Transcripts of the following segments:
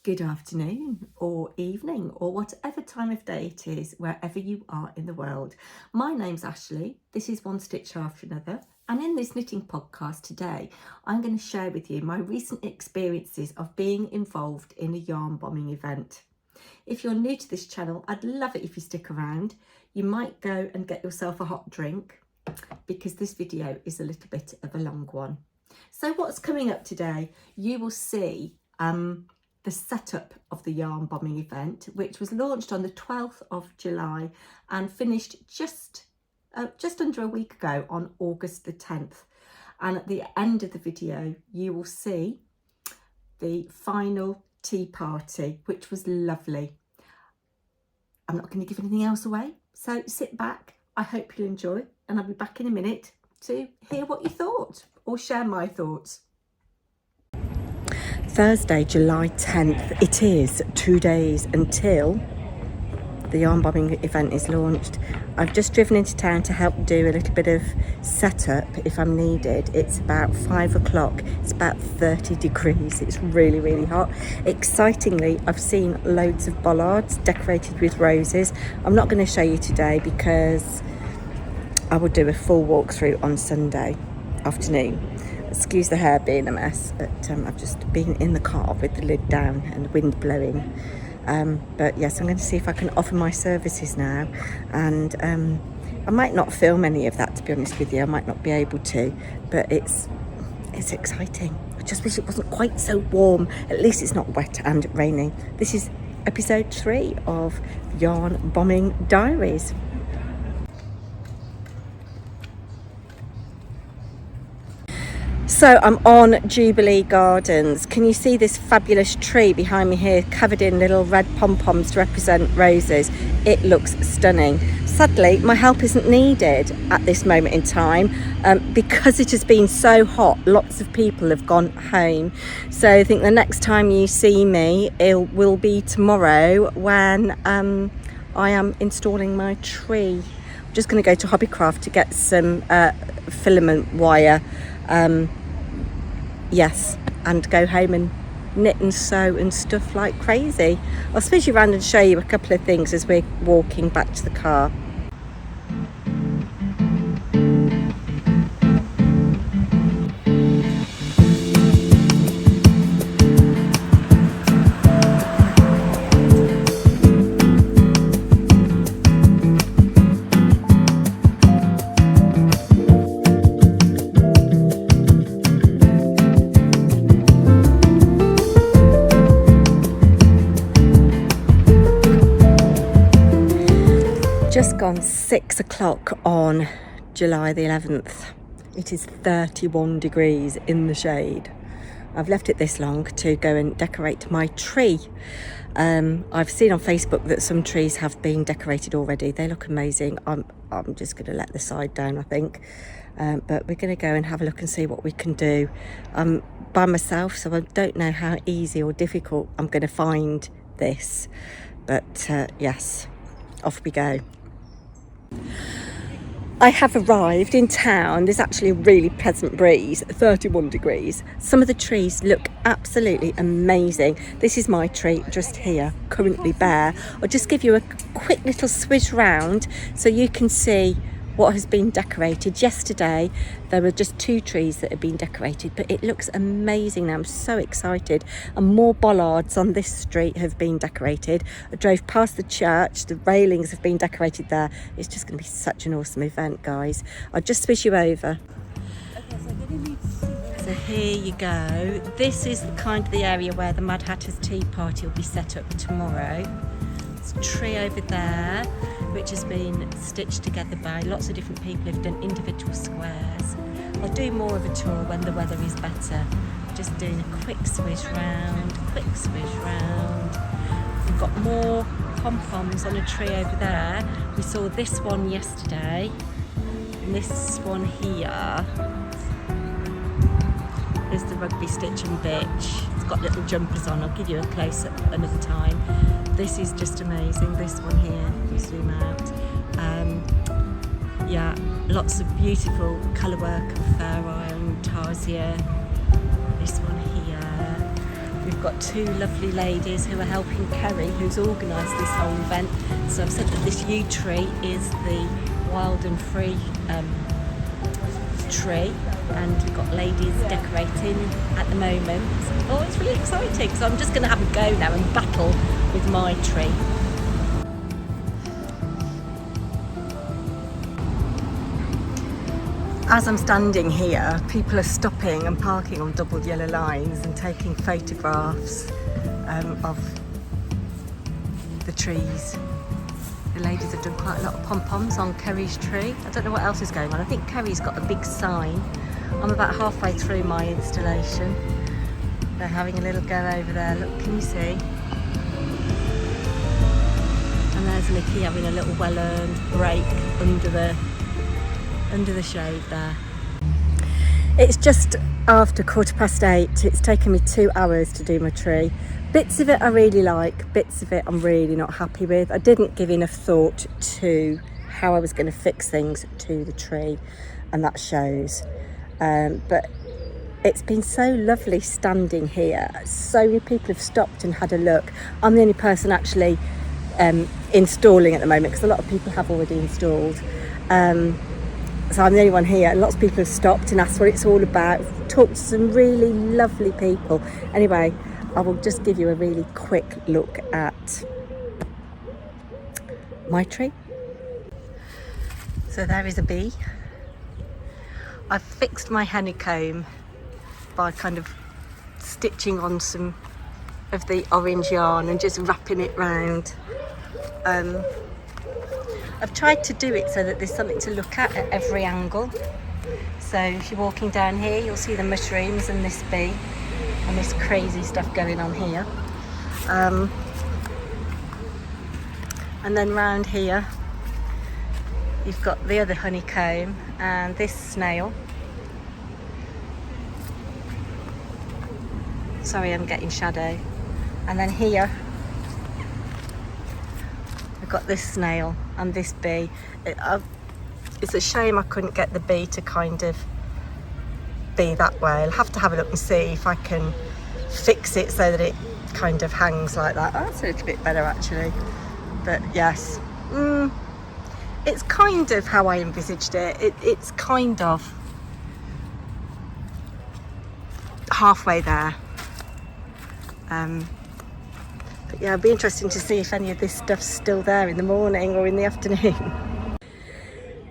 good afternoon or evening or whatever time of day it is, wherever you are in the world. My name's Ashley. This is One Stitch After Another. And in this knitting podcast today, I'm going to share with you my recent experiences of being involved in a yarn bombing event. If you're new to this channel, I'd love it if you stick around. You might go and get yourself a hot drink because this video is a little bit of a long one. So what's coming up today? You will see the setup of the yarn bombing event, which was launched on the 12th of July and finished just under a week ago on August the 10th. And at the end of the video, you will see the final tea party, which was lovely. I'm not going to give anything else away, so sit back. I hope you'll enjoy, and I'll be back in a minute to hear what you thought or share my thoughts. Thursday, July 10th, it is 2 days until the yarn bombing event is launched. I've just driven into town to help do a little bit of setup if I'm needed. It's about 5 o'clock, it's about 30 degrees, it's really, really hot. Excitingly, I've seen loads of bollards decorated with roses. I'm not going to show you today because I will do a full walkthrough on Sunday afternoon. Excuse the hair being a mess, but I've just been in the car with the lid down and the wind blowing. But yes, I'm going to see if I can offer my services now, and I might not film any of that, to be honest with you. I might not be able to, but it's exciting. I just wish it wasn't quite so warm. At least it's not wet and raining. This is episode 3 of Yarn Bombing Diaries. So I'm on Jubilee Gardens. Can you see this fabulous tree behind me here, covered in little red pom-poms to represent roses? It looks stunning. Sadly, my help isn't needed at this moment in time because it has been so hot. Lots of people have gone home. So I think the next time you see me, it will be tomorrow when I am installing my tree. I'm just going to go to Hobbycraft to get some filament wire. Yes, and go home and knit and sew and stuff like crazy. I'll spin you around and show you a couple of things as we're walking back to the car. Just gone 6 o'clock on July the 11th. It is 31 degrees in the shade. I've left it this long to go and decorate my tree. I've seen on Facebook that some trees have been decorated already. They look amazing. I'm just going to let the side down, I think. But we're going to go and have a look and see what we can do. I'm by myself, so I don't know how easy or difficult I'm going to find this. But yes, off we go. I have arrived in town. There's actually a really pleasant breeze, 31 degrees. Some of the trees look absolutely amazing. This is my tree just here, currently bare. I'll just give you a quick little swish round so you can see what has been decorated. Yesterday there were just 2 trees that had been decorated, but it looks amazing now. I'm so excited, and more bollards on this street have been decorated. I drove past the church, the railings have been decorated there. It's just going to be such an awesome event, guys. I'll just switch you over. So here you go. This is the area where the Mad Hatter's tea party will be set up tomorrow. There's a tree over there which has been stitched together by lots of different people who've done individual squares. I'll do more of a tour when the weather is better. Just doing a quick swish round. We've got more pom-poms on a tree over there. We saw this one yesterday, and this one here is the rugby stitch and bitch. It's got little jumpers on. I'll give you a close-up another time. This is just amazing. This one here, if you zoom out. Yeah, lots of beautiful colour work of fair iron, tarsia. This one here. We've I've got two lovely ladies who are helping Kerry, who's organised this whole event. So I've said that this yew tree is the wild and free tree, and we've got ladies decorating at the moment. Oh, it's really exciting. So I'm just going to have a go now and battle with my tree. As I'm standing here, people are stopping and parking on double yellow lines and taking photographs of the trees. The ladies have done quite a lot of pom-poms on Kerry's tree. I don't know what else is going on. I think Kerry's got a big sign. I'm about halfway through my installation. They're having a little go over there. Look, can you see? And there's Nikki having a little well-earned break under the shade there. It's just after 8:15. It's taken me 2 hours to do my tree. Bits of it I really like, bits of it I'm really not happy with. I didn't give enough thought to how I was going to fix things to the tree, and that shows. But it's been so lovely standing here. So many people have stopped and had a look. I'm the only person actually installing at the moment, because a lot of people have already installed. So I'm the only one here. Lots of people have stopped and asked what it's all about. Talked to some really lovely people. Anyway, I will just give you a really quick look at my tree. So there is a bee. I've fixed my honeycomb by kind of stitching on some of the orange yarn and just wrapping it round. I've tried to do it so that there's something to look at every angle. So if you're walking down here, you'll see the mushrooms and this bee and this crazy stuff going on here. And then round here, you've got the other honeycomb and this snail. Sorry, I'm getting shadow. And then here, we've got this snail and this bee. It's a shame I couldn't get the bee to kind of be that way. I'll have to have a look and see if I can fix it so that it kind of hangs like that. Oh, that's a little bit better actually. But yes, it's kind of how I envisaged it. It's kind of halfway there. But yeah, it'll be interesting to see if any of this stuff's still there in the morning or in the afternoon.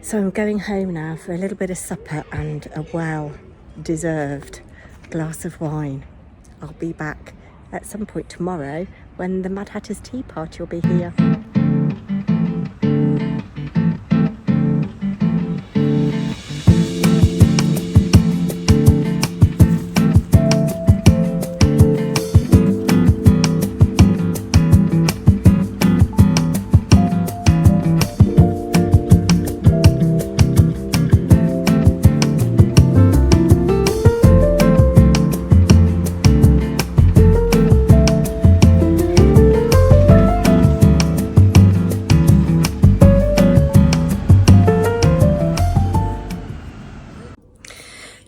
So I'm going home now for a little bit of supper and a well-deserved glass of wine. I'll be back at some point tomorrow when the Mad Hatter's Tea Party will be here.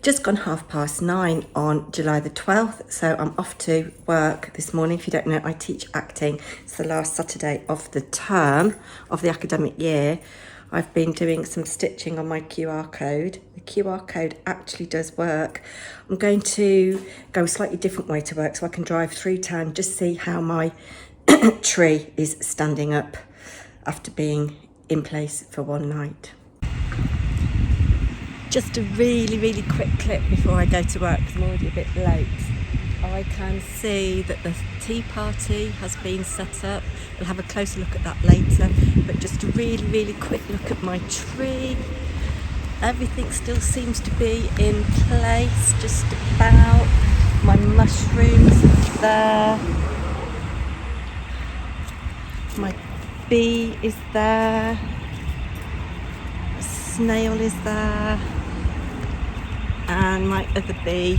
Just gone 9:30 on July the 12th, so I'm off to work this morning. If you don't know, I teach acting. It's the last Saturday of the term, of the academic year. I've been doing some stitching on my QR code. The QR code actually does work. I'm going to go a slightly different way to work so I can drive through town, just see how my tree is standing up after being in place for one night. Just a really quick clip before I go to work because I'm already a bit late. I can see that the tea party has been set up. We'll have a closer look at that later, but just a really quick look at my tree. Everything still seems to be in place, just about. My mushrooms are there. My bee is there. A snail is there. And my other bee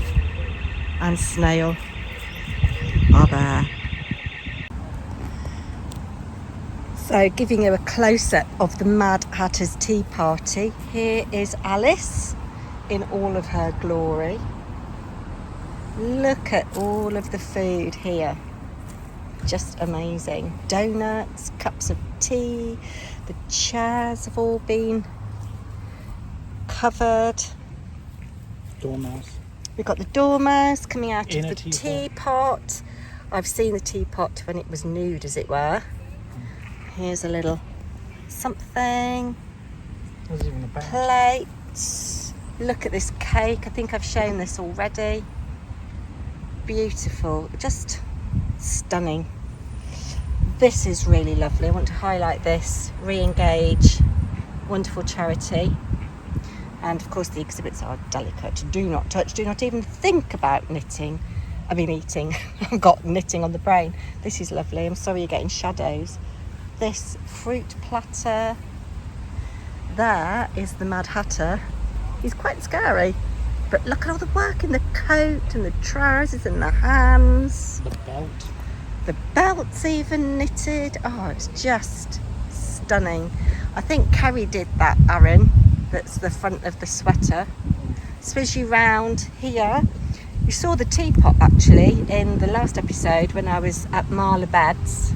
and snail are there. So giving you a close-up of the Mad Hatter's Tea Party. Here is Alice in all of her glory. Look at all of the food here. Just amazing. Donuts, cups of tea. The chairs have all been covered. Dormouse. We've got the dormouse coming out In of a the teapot. teapot. I've seen the teapot when it was nude, as it were. Here's a little something. There's even a bench. Plates. Look at this cake. I think I've shown this already. Beautiful. Just stunning. This is really lovely. I want to highlight this. Re-engage. Wonderful charity. And of course the exhibits are delicate. Do not touch. Do not even think about knitting. I mean eating. I've got knitting on the brain. This is lovely. I'm sorry you're getting shadows. This fruit platter. There is the Mad Hatter. He's quite scary. But look at all the work in the coat and the trousers and the hands. The belt. The belt's even knitted. Oh, it's just stunning. I think Kerry did that, Aaron. That's the front of the sweater. Swizz you round here. You saw the teapot actually in the last episode when I was at Marla Beds,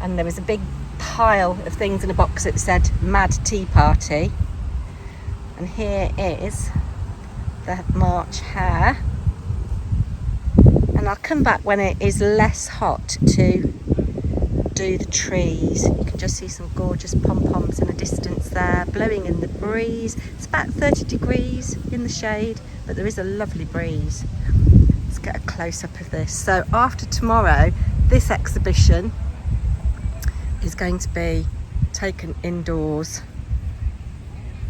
and there was a big pile of things in a box that said Mad Tea Party. And here is the March hare. And I'll come back when it is less hot to do the trees. You can just see some gorgeous pom-poms in the distance there, blowing in the breeze. It's about 30 degrees in the shade, but there is a lovely breeze. Let's get a close-up of this. So after tomorrow, this exhibition is going to be taken indoors.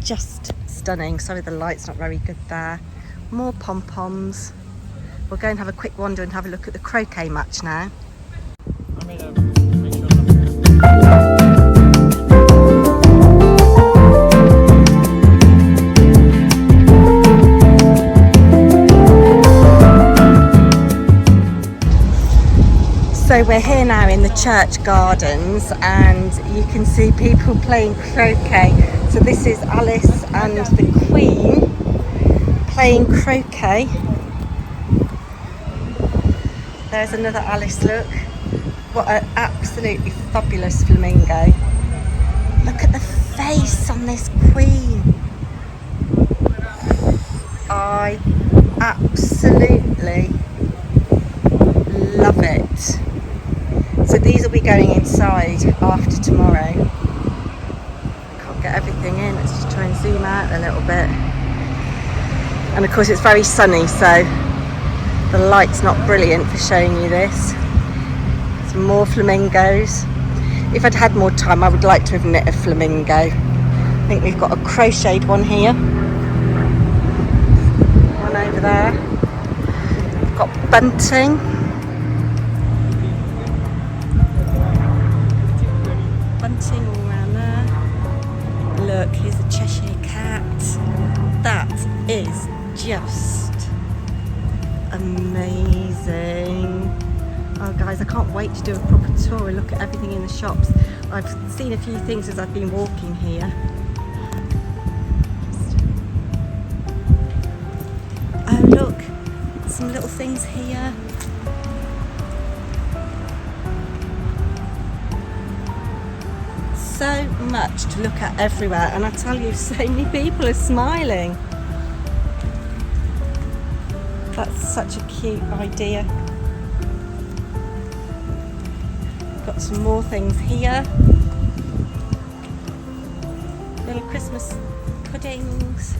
Just stunning. Sorry the light's not very good there. More pom-poms. We'll go and have a quick wander and have a look at the croquet match now. Make sure nothing. So we're here now in the church gardens and you can see people playing croquet. So this is Alice and the Queen playing croquet. There's another Alice, look. What an absolutely fabulous flamingo. Look at the face on this Queen. I absolutely love it. So these will be going inside after tomorrow. Can't get everything in, let's just try and zoom out a little bit. And of course it's very sunny, so the light's not brilliant for showing you this. Some more flamingos. If I'd had more time, I would like to have knit a flamingo. I think we've got a crocheted one here. One over there. We've got bunting. Bunting all around there. Look, here's a Cheshire cat. That is just amazing. Oh guys, I can't wait to do a proper tour and look at everything in the shops. I've seen a few things as I've been walking here. Oh look, some little things here. So much to look at everywhere, and I tell you, so many people are smiling. That's such a cute idea. Got some more things here. Little Christmas puddings.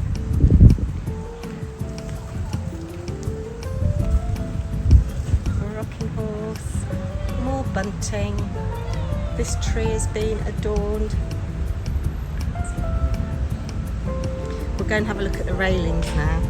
Rocking horse. More bunting. This tree has been adorned. We'll go and have a look at the railings now.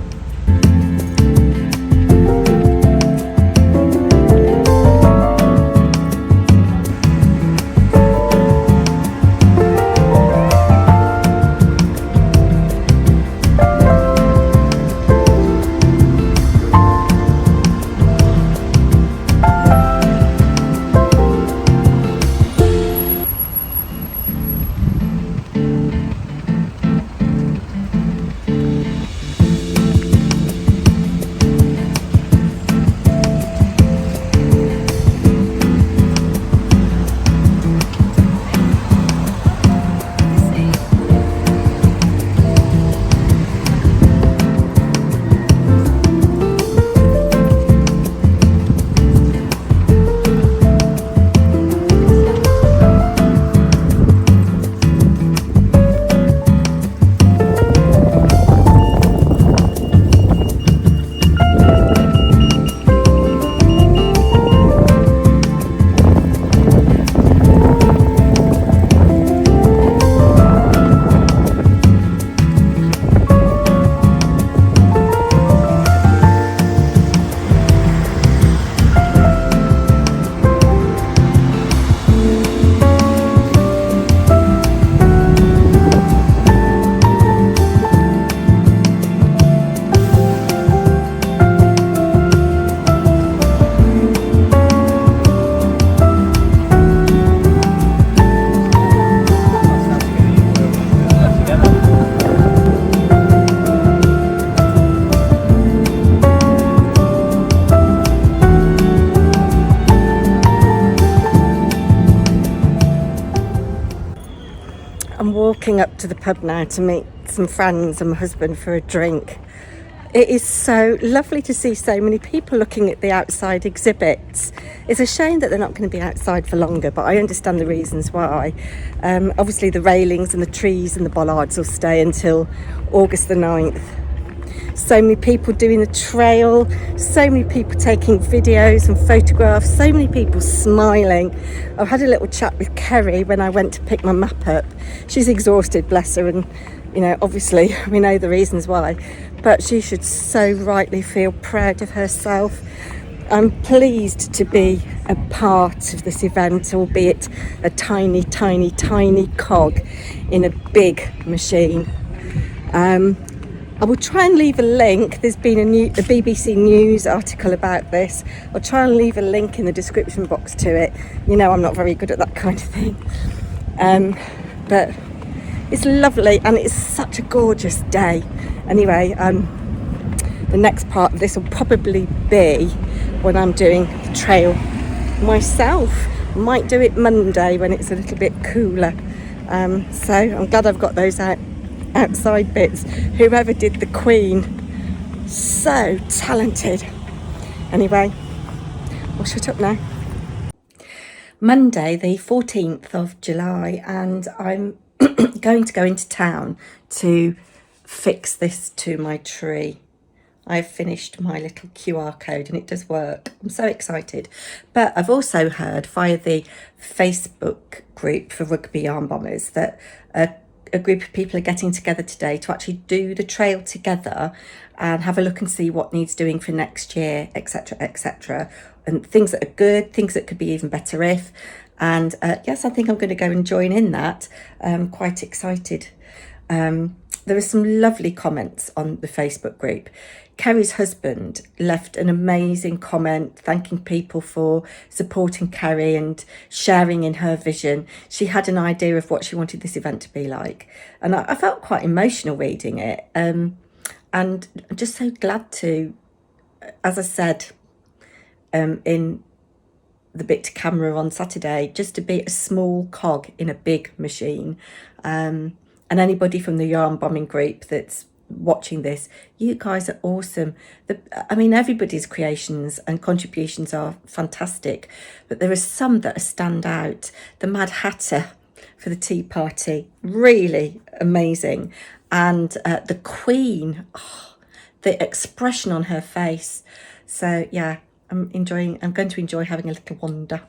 walking up to the pub now to meet some friends and my husband for a drink. It is so lovely to see so many people looking at the outside exhibits. It's a shame that they're not going to be outside for longer, but I understand the reasons why. Obviously the railings and the trees and the bollards will stay until August the 9th. So many people doing the trail, so many people taking videos and photographs, so many people smiling. I've had a little chat with Kerry when I went to pick my map up. She's exhausted, bless her, and you know, obviously we know the reasons why, but she should so rightly feel proud of herself. I'm pleased to be a part of this event, albeit a tiny, tiny, tiny cog in a big machine. I will try and leave a link. There's been a BBC News article about this. I'll try and leave a link in the description box to it. You know, I'm not very good at that kind of thing. But it's lovely and it's such a gorgeous day. Anyway, the next part of this will probably be when I'm doing the trail myself. I might do it Monday when it's a little bit cooler. So I'm glad I've got those outside bits. Whoever did the Queen, so talented. Anyway, I'll shut up now. Monday the 14th of July, and I'm going to go into town to fix this to my tree. I've finished my little QR code and it does work. I'm so excited. But I've also heard via the Facebook group for rugby yarn bombers that a group of people are getting together today to actually do the trail together and have a look and see what needs doing for next year, etc, etc, and things that are good, things that could be even better if. And yes, I think I'm going to go and join in that. I'm quite excited. There are some lovely comments on the Facebook group. Kerry's husband left an amazing comment thanking people for supporting Kerry and sharing in her vision. She had an idea of what she wanted this event to be like. And I felt quite emotional reading it. And I'm just so glad to, as I said in the bit to camera on Saturday, just to be a small cog in a big machine. And anybody from the yarn bombing group that's watching this, you guys are awesome. I mean, everybody's creations and contributions are fantastic, but there are some that stand out. The Mad Hatter for the tea party, really amazing. And the Queen, the expression on her face. So yeah, I'm going to enjoy having a little wander.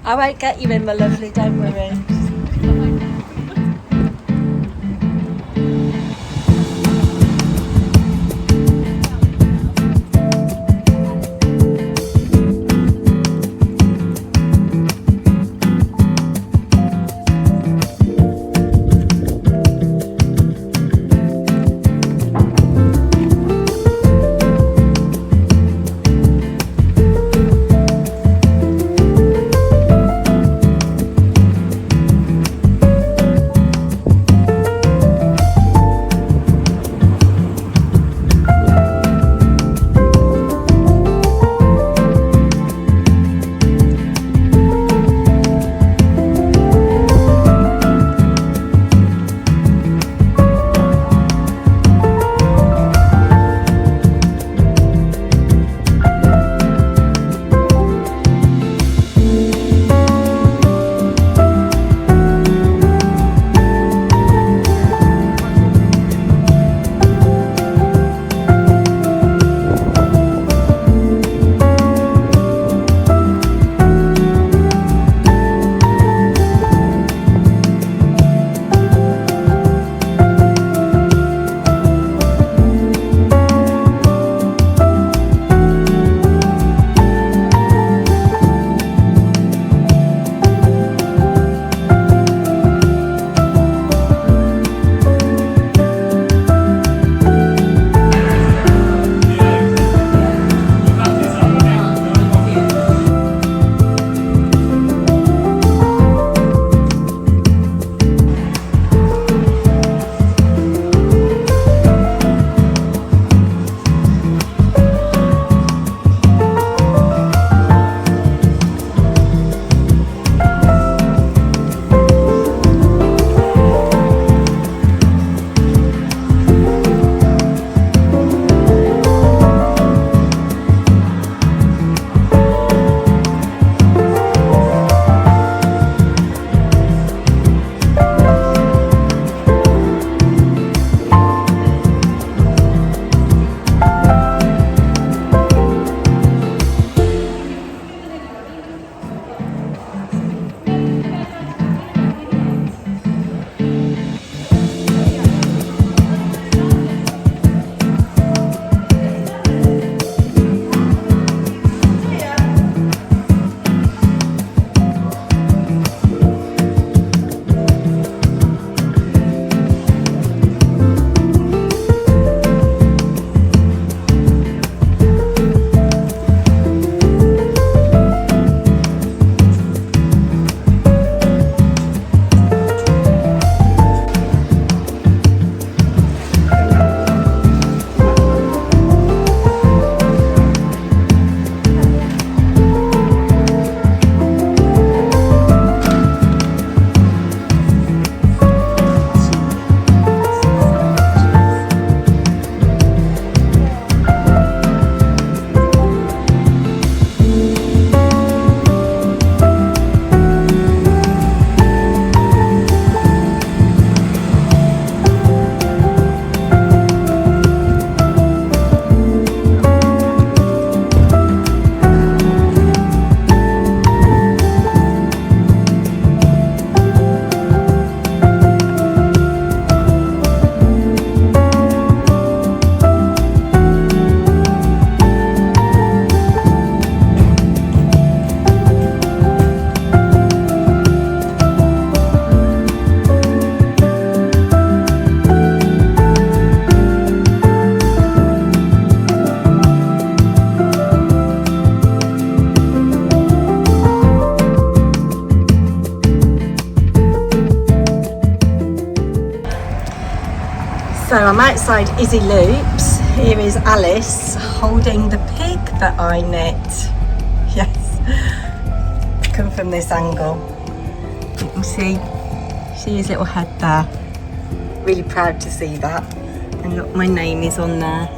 I won't get you in, my lovely, don't worry. I'm outside Izzy Loops. Here is Alice holding the pig that I knit. Yes, come from this angle. You can see his little head there. Really proud to see that. And look, my name is on there.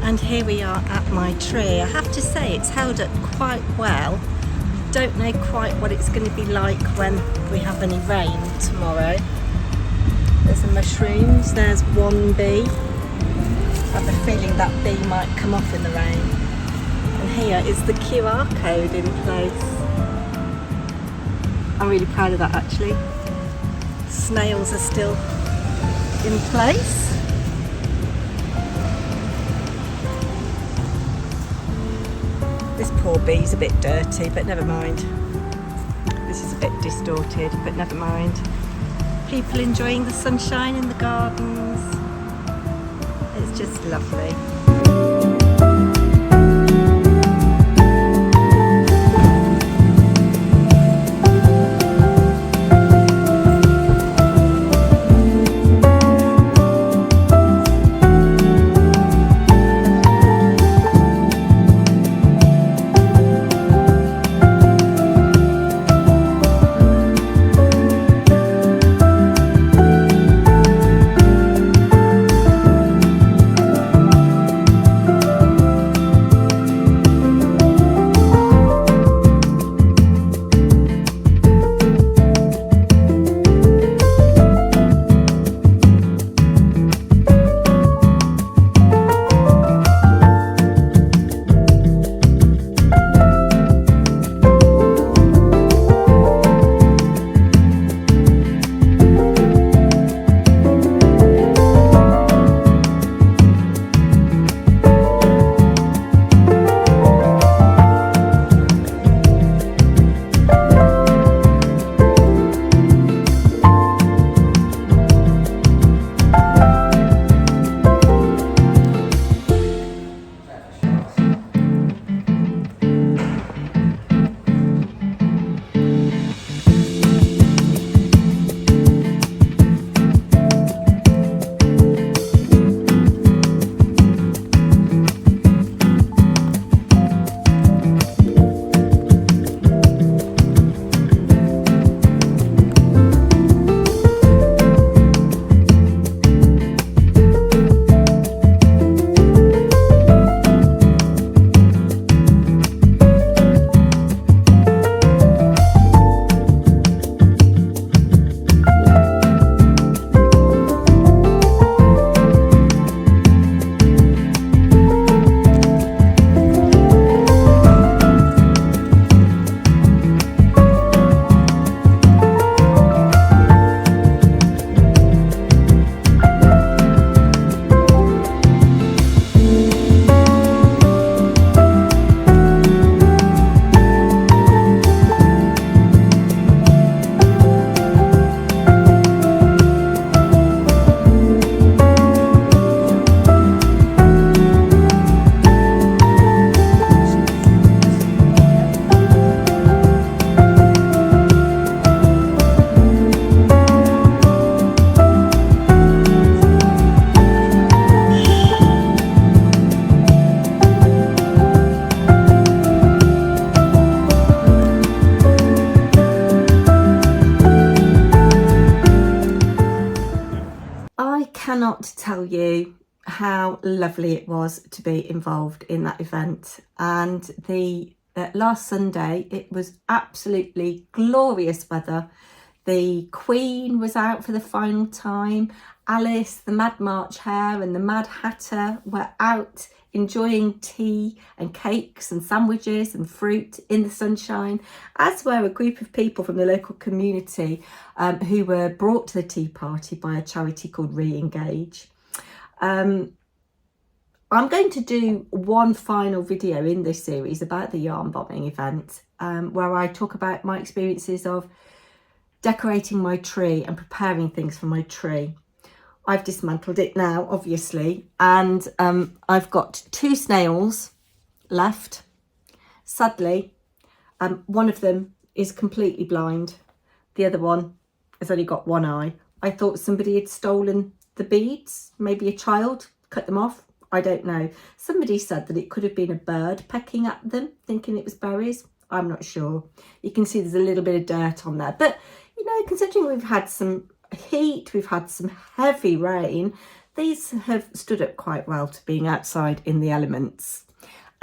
And here we are at my tree. I have to say it's held up quite well. Don't know quite what it's going to be like when we have any rain tomorrow. There's the mushrooms, there's one bee. I have a feeling that bee might come off in the rain. And here is the QR code in place. I'm really proud of that actually. Snails are still in place. This poor bee's a bit dirty, but never mind. This is a bit distorted, but never mind. People enjoying the sunshine in the gardens. It's just lovely. Cannot tell you how lovely it was to be involved in that event. And the last Sunday it was absolutely glorious weather. The Queen was out for the final time. Alice, the Mad March Hare and the Mad Hatter were out enjoying tea and cakes and sandwiches and fruit in the sunshine, as were a group of people from the local community who were brought to the tea party by a charity called Re-Engage. I'm going to do one final video in this series about the yarn bombing event, where I talk about my experiences of decorating my tree and preparing things for my tree. I've dismantled it now, obviously, and I've got 2 snails left. Sadly, one of them is completely blind. The other one has only got one eye. I thought somebody had stolen the beads, maybe a child, cut them off. I don't know. Somebody said that it could have been a bird pecking at them, thinking it was berries. I'm not sure. You can see there's a little bit of dirt on there. But, you know, considering we've had some heat, we've had some heavy rain, these have stood up quite well to being outside in the elements,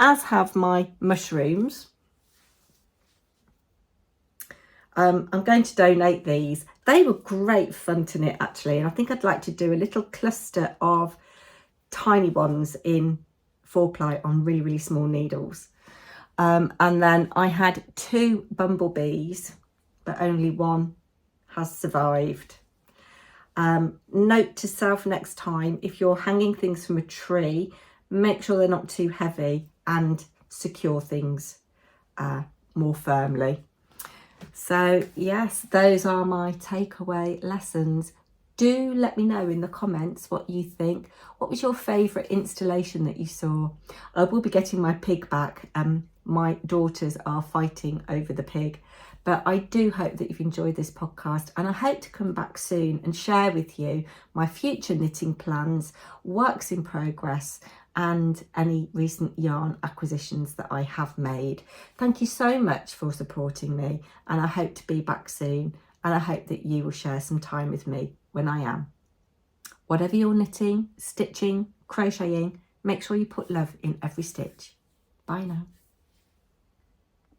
as have my mushrooms. I'm going to donate these. They were great fun to knit, actually, and I think I'd like to do a little cluster of tiny ones in 4-ply on really, really small needles. And then I had 2 bumblebees, but only one has survived. Note to self next time, if you're hanging things from a tree, make sure they're not too heavy and secure things more firmly. So yes, those are my takeaway lessons. Do let me know in the comments what you think. What was your favourite installation that you saw? I will be getting my pig back. My daughters are fighting over the pig. But I do hope that you've enjoyed this podcast, and I hope to come back soon and share with you my future knitting plans, works in progress, and any recent yarn acquisitions that I have made. Thank you so much for supporting me, and I hope to be back soon, and I hope that you will share some time with me when I am. Whatever you're knitting, stitching, crocheting, make sure you put love in every stitch. Bye now.